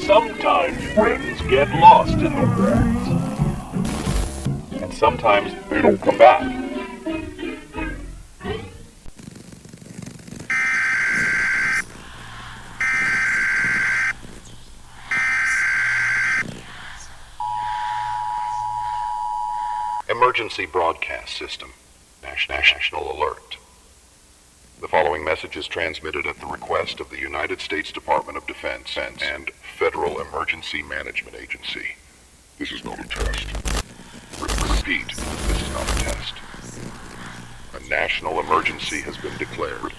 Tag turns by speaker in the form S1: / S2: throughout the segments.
S1: Sometimes friends get lost in the woods, and sometimes they don't come back. Emergency broadcast system. National alert. The following message is transmitted at the request of the United States Department of Defense and Federal Emergency Management Agency. This is not a test. Repeat, this is not a test. A national emergency has been declared.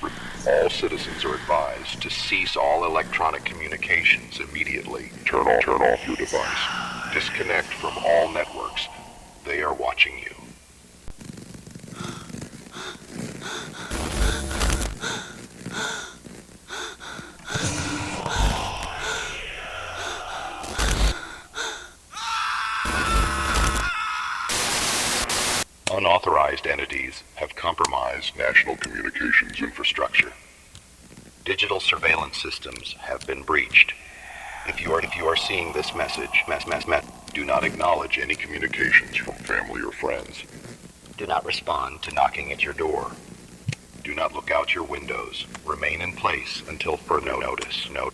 S1: All citizens are advised to cease all electronic communications immediately. Turn off your device. Disconnect from all networks. They are watching you. Unauthorized entities have compromised national communications infrastructure. Digital surveillance systems have been breached. If you are seeing this message, do not acknowledge any communications from family or friends. Do not respond to knocking at your door. Do not look out your windows. Remain in place until further notice. No.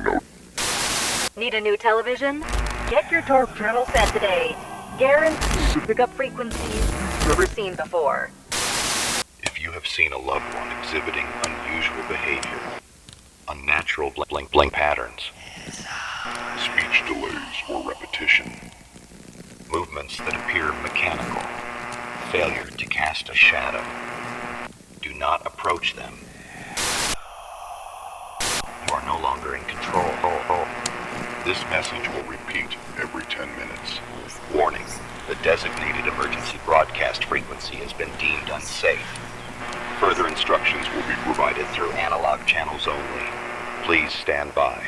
S2: Need a new television? Get your torque journal set today. Guaranteed to pick up frequencies never seen before.
S1: If you have seen a loved one exhibiting unusual behavior, unnatural blink patterns, speech delays or repetition, movements that appear mechanical, failure to cast a shadow, do not approach them. You are no longer in control. This message will repeat every 10 minutes. Warning, the designated emergency broadcast frequency has been deemed unsafe. Further instructions will be provided through analog channels only. Please stand by.